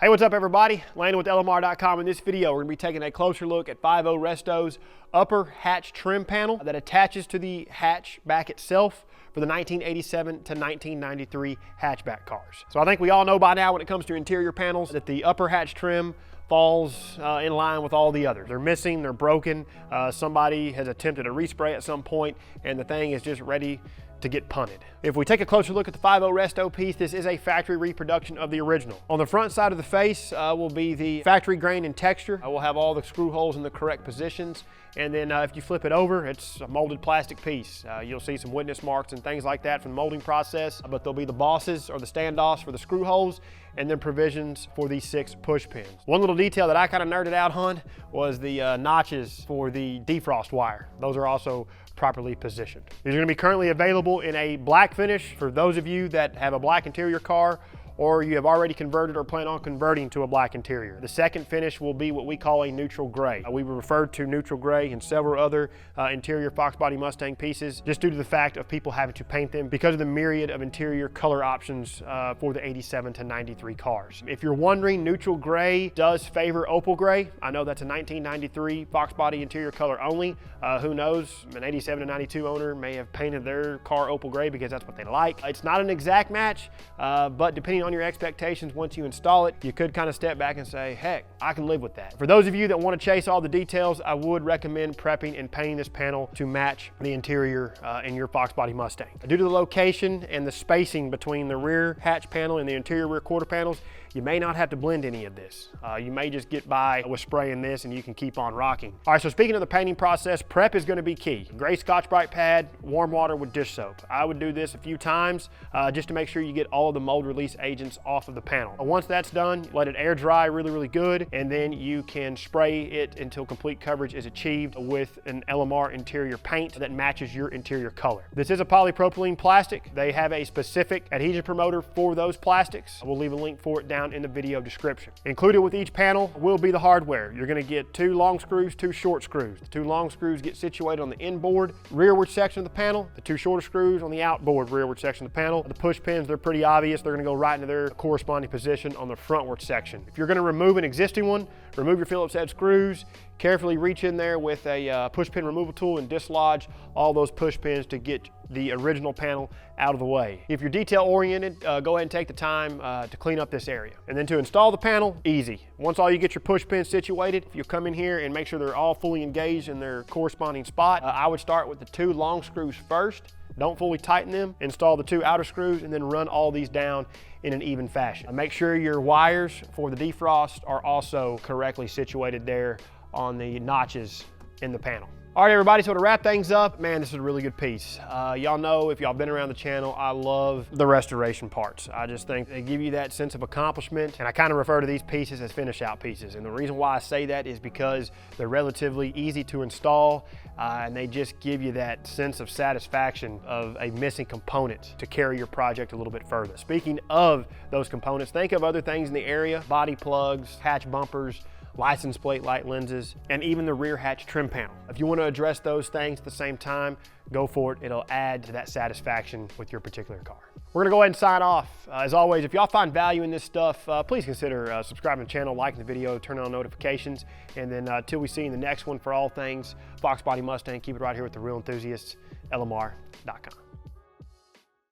Hey, what's up everybody? Landon with LMR.com. In this video, we're gonna be taking a closer look at 5.0 Resto's upper hatch trim panel that attaches to the hatchback itself for the 1987 to 1993 hatchback cars. So I think we all know by now when it comes to interior panels that the upper hatch trim falls in line with all the others. They're missing, they're broken. Somebody has attempted a respray at some point and the thing is just ready to get punted. If we take a closer look at the 5.0 Resto piece, this is a factory reproduction of the original. On the front side of the face will be the factory grain and texture. We'll have all the screw holes in the correct positions. And then if you flip it over, it's a molded plastic piece. You'll see some witness marks and things like that from the molding process, but there'll be the bosses or the standoffs for the screw holes and then provisions for these 6 push pins. One little detail that I kind of nerded out on was the notches for the defrost wire. Those are also properly positioned. These are going to be currently available in a black finish for those of you that have a black interior car or you have already converted or plan on converting to a black interior. The second finish will be what we call a neutral gray. We referred to neutral gray in several other interior Fox Body Mustang pieces just due to the fact of people having to paint them because of the myriad of interior color options for the 87 to 93 cars. If you're wondering, neutral gray does favor opal gray. I know that's a 1993 Fox Body interior color only. Who knows, an 87 to 92 owner may have painted their car opal gray because that's what they like. It's not an exact match, but depending on your expectations once you install it, you could kind of step back and say, heck, I can live with that. For those of you that want to chase all the details, I would recommend prepping and painting this panel to match the interior in your Fox Body Mustang. Due to the location and the spacing between the rear hatch panel and the interior rear quarter panels, you may not have to blend any of this. You may just get by with spraying this and you can keep on rocking. All right, so speaking of the painting process, prep is gonna be key. Gray Scotch-Brite pad, warm water with dish soap. I would do this a few times just to make sure you get all of the mold release agents off of the panel. Once that's done, let it air dry really good, and then you can spray it until complete coverage is achieved with an LMR interior paint that matches your interior color. This is a polypropylene plastic. They have a specific adhesion promoter for those plastics. We'll leave a link for it down in the video description. Included with each panel will be the hardware. You're gonna get 2 long screws, 2 short screws. The 2 long screws get situated on the inboard rearward section of the panel. The 2 shorter screws on the outboard rearward section of the panel. The push pins, they're pretty obvious. They're gonna go right into their corresponding position on the frontward section. If you're gonna remove an existing one, remove your Phillips head screws, carefully reach in there with a push pin removal tool and dislodge all those push pins to get the original panel out of the way. If you're detail oriented, go ahead and take the time to clean up this area. And then to install the panel, easy. Once all you get your push pins situated, if you come in here and make sure they're all fully engaged in their corresponding spot, I would start with the 2 long screws first. Don't fully tighten them, install the 2 outer screws, and then run all these down in an even fashion. Make sure your wires for the defrost are also correctly situated there on the notches in the panel. All right, everybody, so to wrap things up, man, this is a really good piece. Y'all know, if y'all been around the channel, I love the restoration parts. I just think they give you that sense of accomplishment, and I kind of refer to these pieces as finish out pieces. And the reason why I say that is because they're relatively easy to install, and they just give you that sense of satisfaction of a missing component to carry your project a little bit further. Speaking of those components, think of other things in the area: body plugs, hatch bumpers, license plate light lenses, and even the rear hatch trim panel. If you want to address those things at the same time, go for it. It'll add to that satisfaction with your particular car. We're gonna go ahead and sign off. As always, if y'all find value in this stuff, please consider subscribing to the channel, liking the video, turning on notifications, and then until we see you in the next one, for all things Fox Body Mustang, keep it right here with the real enthusiasts, LMR.com.